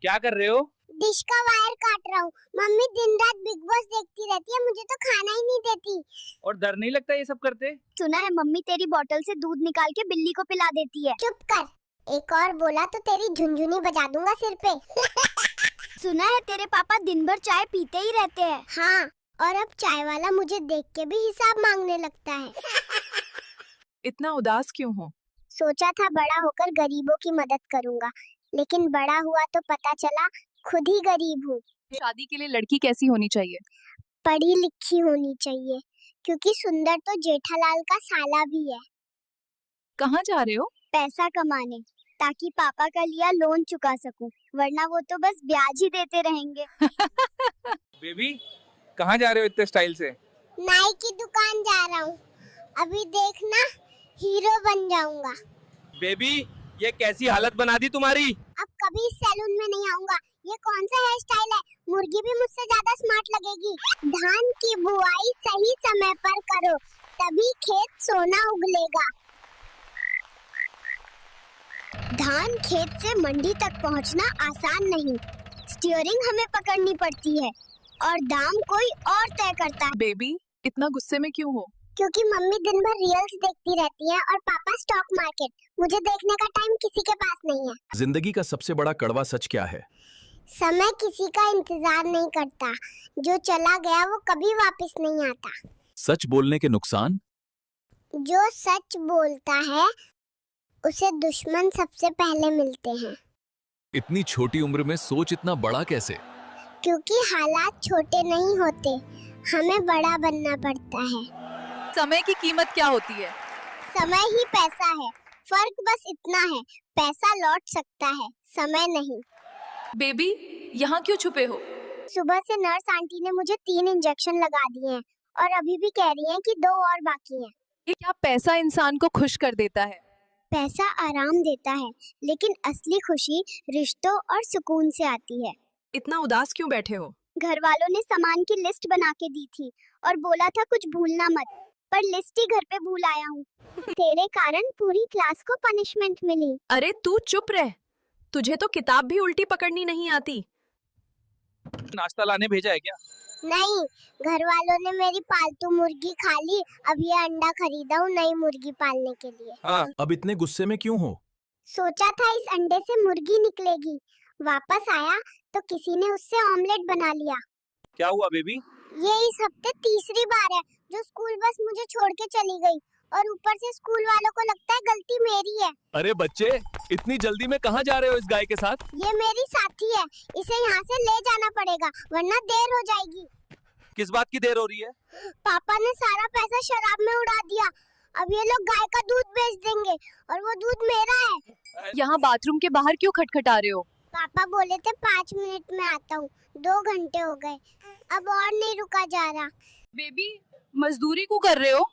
क्या कर रहे हो? डिश का वायर काट रहा हूँ। मम्मी दिन रात बिग बॉस देखती रहती है, मुझे तो खाना ही नहीं देती। और डर नहीं लगता ये सब करते? सुना है मम्मी तेरी बोतल से दूध निकाल के बिल्ली को पिला देती है। चुप कर, एक और बोला तो तेरी झुनझुनी बजा दूंगा सिर पे। सुना है तेरे पापा दिन भर चाय पीते ही रहते हैं। हाँ, और अब चाय वाला मुझे देख के भी हिसाब मांगने लगता है। इतना उदास क्यों हो? सोचा था बड़ा होकर गरीबों की मदद करूंगा, लेकिन बड़ा हुआ तो पता चला खुद ही गरीब हूँ। शादी के लिए लड़की कैसी होनी चाहिए? पढ़ी लिखी होनी चाहिए, क्योंकि सुंदर तो जेठालाल का साला भी है। कहाँ जा रहे हो? पैसा कमाने, ताकि पापा का लिया लोन चुका सकूं, वरना वो तो बस ब्याज ही देते रहेंगे। बेबी कहाँ जा रहे हो इतने स्टाइल से? नाई की दुकान जा रहा हूँ, अभी देखना हीरो बन जाऊंगा। बेबी ये कैसी हालत बना दी तुम्हारी? अब कभी इस सैलून में नहीं आऊंगा। ये कौन सा हेयर स्टाइल है? मुर्गी भी मुझसे ज्यादा स्मार्ट लगेगी। धान की बुआई सही समय पर करो, तभी खेत सोना उगलेगा। धान खेत से मंडी तक पहुंचना आसान नहीं, स्टीयरिंग हमें पकड़नी पड़ती है और दाम कोई और तय करता है। बेबी इतना गुस्से में क्यों हो? क्योंकि मम्मी दिन भर रील्स देखती रहती है और पापा स्टॉक मार्केट। मुझे देखने का टाइम किसी के पास नहीं है। जिंदगी का सबसे बड़ा कड़वा सच क्या है? समय किसी का इंतजार नहीं करता, जो चला गया वो कभी वापस नहीं आता। सच बोलने के नुकसान? जो सच बोलता है उसे दुश्मन सबसे पहले मिलते हैं। इतनी छोटी उम्र में सोच इतना बड़ा कैसे? क्योंकि हालात छोटे नहीं होते, हमें बड़ा बनना पड़ता है। समय की कीमत क्या होती है? समय ही पैसा है, फर्क बस इतना है, पैसा लौट सकता है, समय नहीं। बेबी यहाँ क्यों छुपे हो? सुबह से नर्स आंटी ने मुझे 3 इंजेक्शन लगा दिए हैं और अभी भी कह रही हैं कि 2 और बाकी हैं। ये क्या पैसा इंसान को खुश कर देता है? पैसा आराम देता है, लेकिन असली खुशी रिश्तों और सुकून से आती है। इतना उदास क्यों बैठे हो? घर वालों ने सामान की लिस्ट बना के दी थी और बोला था कुछ भूलना मत, पर लिस्ट ही घर पे भूल आया हूँ। तेरे कारण पूरी क्लास को पनिशमेंट मिली। अरे तू चुप रह, तुझे तो किताब भी उल्टी पकड़नी नहीं आती। नाश्ता लाने भेजा है क्या? नहीं, घर वालों ने मेरी पालतू मुर्गी खा ली। अब ये अंडा खरीदा हूँ नई मुर्गी पालने के लिए। हाँ, अब इतने गुस्से में क्यों हो? सोचा था इस अंडे से मुर्गी निकलेगी, वापस आया तो किसी ने उससे ऑमलेट बना लिया। क्या हुआ बेबी? ये इस हफ्ते तीसरी बार है जो स्कूल बस मुझे छोड़ के चली गई, और ऊपर से स्कूल वालों को लगता है गलती मेरी है। अरे बच्चे, इतनी जल्दी में कहाँ जा रहे हो इस गाय के साथ? ये मेरी साथी है, इसे यहाँ से ले जाना पड़ेगा वरना देर हो जाएगी। किस बात की देर हो रही है? पापा ने सारा पैसा शराब में उड़ा दिया। अब ये लोग गाय का दूध बेच देंगे और वो दूध मेरा है। यहाँ बाथरूम के बाहर क्यों खटखटा रहे हो? पापा बोले थे 5 मिनट में आता हूँ, 2 घंटे हो गए, अब और नहीं रुका जा रहा। बेबी मजदूरी क्यों कर रहे हो?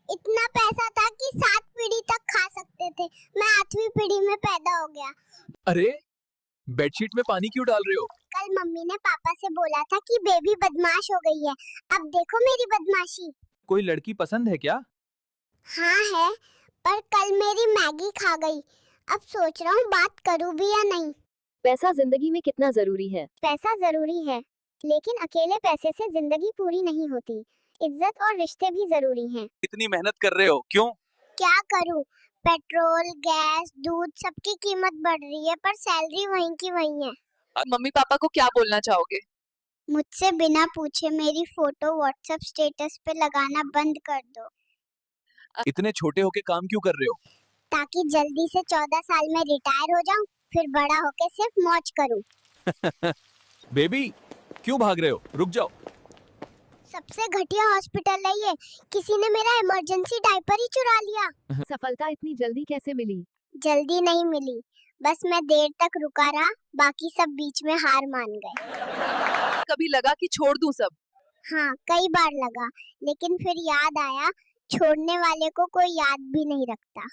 इतना पैसा था कि 7 पीढ़ी तक खा सकते थे, मैं 8वीं पीढ़ी में पैदा हो गया। अरे बेडशीट में पानी क्यों डाल रहे हो? कल मम्मी ने पापा से बोला था कि बेबी बदमाश हो गई है, अब देखो मेरी बदमाशी। कोई लड़की पसंद है क्या? हाँ है, पर कल मेरी मैगी खा गई। अब सोच रहा हूँ बात करूँ भी या नहीं। पैसा जिंदगी में कितना जरूरी है? पैसा जरूरी है, लेकिन अकेले पैसे से जिंदगी पूरी नहीं होती। इज्जत और रिश्ते भी जरूरी हैं। इतनी मेहनत कर रहे हो क्यों? क्या करूँ, पेट्रोल, गैस, दूध सबकी कीमत बढ़ रही है, पर सैलरी वहीं की वहीं है। मम्मी पापा को क्या बोलना चाहोगे? मुझसे बिना पूछे मेरी फोटो व्हाट्सएप स्टेटस पे लगाना बंद कर दो। इतने छोटे होके काम क्यों कर रहे हो? ताकि जल्दी से 14 साल में रिटायर हो जाऊं, फिर बड़ा होके सिर्फ मौज करूं। बेबी क्यों भाग रहे हो? रुक जाओ। सबसे घटिया हॉस्पिटल है ये, किसी ने मेरा इमरजेंसी डायपर ही चुरा लिया। सफलता इतनी जल्दी कैसे मिली? जल्दी नहीं मिली, बस मैं देर तक रुका रहा, बाकी सब बीच में हार मान गए। कभी लगा कि छोड़ दूं सब? हाँ, कई बार लगा, लेकिन फिर याद आया छोड़ने वाले को कोई याद भी नहीं रखता।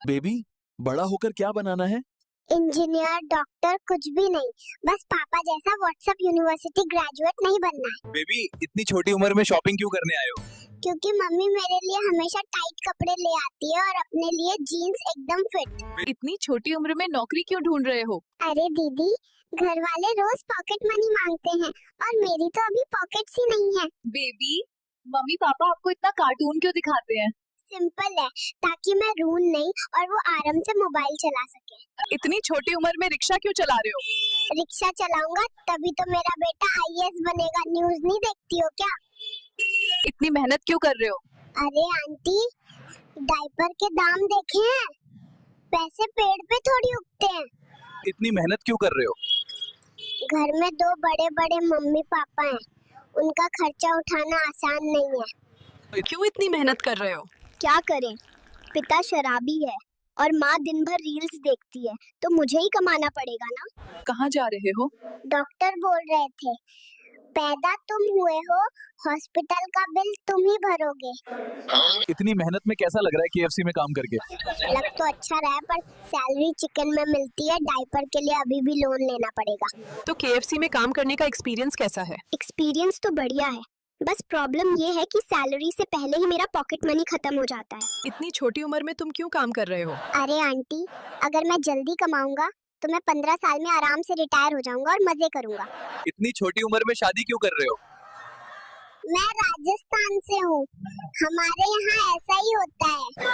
बेबी बड़ा होकर क्या बनाना है? इंजीनियर, डॉक्टर, कुछ भी नहीं, बस पापा जैसा व्हाट्सएप यूनिवर्सिटी ग्रेजुएट नहीं बनना है। बेबी इतनी छोटी उम्र में शॉपिंग क्यों करने आए हो? क्योंकि मम्मी मेरे लिए हमेशा टाइट कपड़े ले आती है और अपने लिए जीन्स एकदम फिट। इतनी छोटी उम्र में नौकरी क्यों ढूंढ रहे हो? अरे दीदी, घर वाले रोज पॉकेट मनी मांगते हैं और मेरी तो अभी पॉकेट्स ही नहीं है। बेबी, मम्मी पापा आपको इतना कार्टून क्यों दिखाते हैं? सिंपल है, ताकि मैं रून नहीं और वो आराम से मोबाइल चला सके। इतनी छोटी उम्र में रिक्शा क्यों चला रहे हो? रिक्शा चलाऊंगा तभी तो मेरा बेटा आईएएस बनेगा। न्यूज़ नहीं देखती हो क्या? इतनी मेहनत क्यों कर रहे हो? अरे आंटी, डायपर के दाम देखे हैं? पैसे पेड़ पे थोड़ी उगते हैं। इतनी मेहनत क्यों कर रहे हो? घर में दो बड़े बड़े मम्मी पापा हैं, उनका खर्चा उठाना आसान नहीं है। क्यों इतनी मेहनत कर रहे हो? क्या करें, पिता शराबी है और माँ दिन भर रील्स देखती है, तो मुझे ही कमाना पड़ेगा ना। कहाँ जा रहे हो? डॉक्टर बोल रहे थे, पैदा तुम हुए हो, हॉस्पिटल का बिल तुम ही भरोगे। इतनी मेहनत में कैसा लग रहा है केएफसी में काम करके? लग तो अच्छा रहा है, पर सैलरी चिकन में मिलती है। डायपर के लिए अभी भी लोन लेना पड़ेगा। तो केएफसी में काम करने का एक्सपीरियंस कैसा है? एक्सपीरियंस तो बढ़िया है, बस प्रॉब्लम ये है कि सैलरी से पहले ही मेरा पॉकेट मनी खत्म हो जाता है। इतनी छोटी उम्र में तुम क्यों काम कर रहे हो? अरे आंटी, अगर मैं जल्दी कमाऊंगा तो मैं 15 साल में आराम से रिटायर हो जाऊंगा और मजे करूंगा। इतनी छोटी उम्र में शादी क्यों कर रहे हो? मैं राजस्थान से हूँ, हमारे यहाँ ऐसा ही होता है।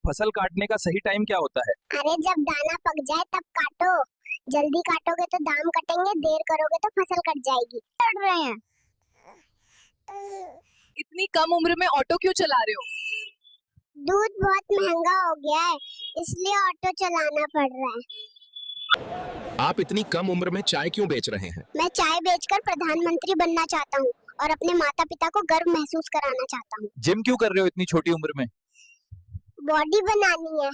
फसल काटने का सही टाइम क्या होता है? अरे जब दाना पक जाए तब काटो। जल्दी काटोगे तो दाम कटेंगे, देर करोगे तो फसल कट जाएगी। कर रहे हैं। इतनी कम उम्र में ऑटो क्यों चला रहे हो? दूध बहुत महंगा हो गया है, इसलिए ऑटो चलाना पड़ रहा है। आप इतनी कम उम्र में चाय क्यों बेच रहे हैं? मैं चाय बेचकर प्रधानमंत्री बनना चाहता हूँ और अपने माता पिता को गर्व महसूस कराना चाहता हूँ। जिम क्यों कर रहे हो इतनी छोटी उम्र में? बॉडी बनानी है,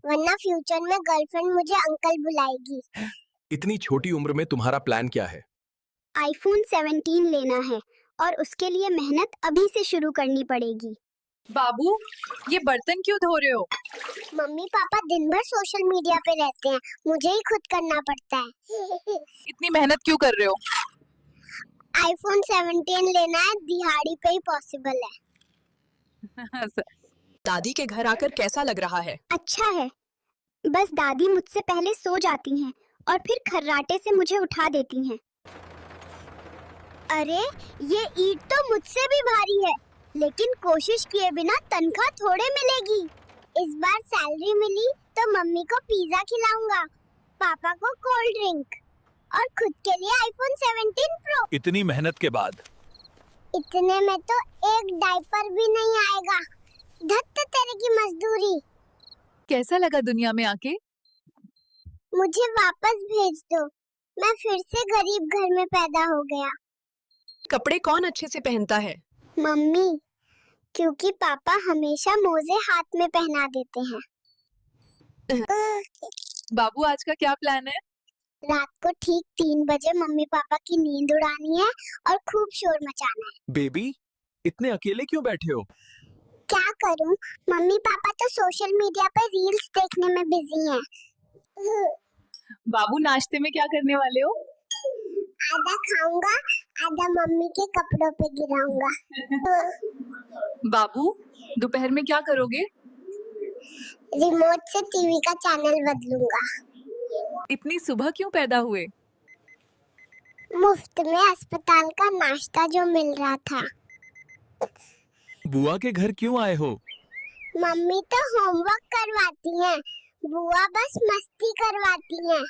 वरना फ्यूचर में गर्लफ्रेंड मुझे अंकल बुलाएगी। इतनी छोटी उम्र में तुम्हारा प्लान क्या है? आईफोन 17 लेना है और उसके लिए मेहनत अभी से शुरू करनी पड़ेगी। बाबू, ये बर्तन क्यों धो रहे हो? मम्मी पापा दिन भर सोशल मीडिया पे रहते हैं, मुझे ही खुद करना पड़ता है। इतनी मेहनत क्यों कर रहे हो? आईफोन 17 लेना है, दिहाड़ी पे ही पॉसिबल है। दादी के घर आकर कैसा लग रहा है? अच्छा है, बस दादी मुझसे पहले सो जाती हैं और फिर खर्राटे से मुझे उठा देती हैं। अरे ये ईंट तो मुझसे भी भारी है, लेकिन कोशिश किए बिना तनख्वाह थोड़े मिलेगी। इस बार सैलरी मिली तो मम्मी को पिज्जा खिलाऊंगा, पापा को कोल्ड ड्रिंक और खुद के लिए आईफोन 17 प्रो। इतनी मेहनत के बाद? इतने में तो एक डायपर भी नहीं आएगा। धत्त तेरे की मजदूरी। कैसा लगा दुनिया में आके? मुझे वापस भेज दो, मैं फिर से गरीब घर में पैदा हो गया। कपड़े कौन अच्छे से पहनता है? मम्मी, क्योंकि पापा हमेशा मोजे हाथ में पहना देते हैं। बाबू, आज का क्या प्लान है? रात को ठीक 3 बजे मम्मी पापा की नींद उड़ानी है और खूब शोर मचाना है। बेबी, इतने अकेले क्यों बैठे हो? क्या करूं, मम्मी पापा तो सोशल मीडिया पर रील्स देखने में बिजी हैं। बाबू, नाश्ते में क्या करने वाले हो? आधा खाऊंगा, आधा मम्मी के कपड़ों पे गिराऊंगा। बाबू, दोपहर में क्या करोगे? रिमोट से टीवी का चैनल बदलूंगा। इतनी सुबह क्यों पैदा हुए? मुफ्त में अस्पताल का नाश्ता जो मिल रहा था। बुआ के घर क्यों आए हो? मम्मी तो होमवर्क करवाती हैं, बुआ बस मस्ती करवाती हैं।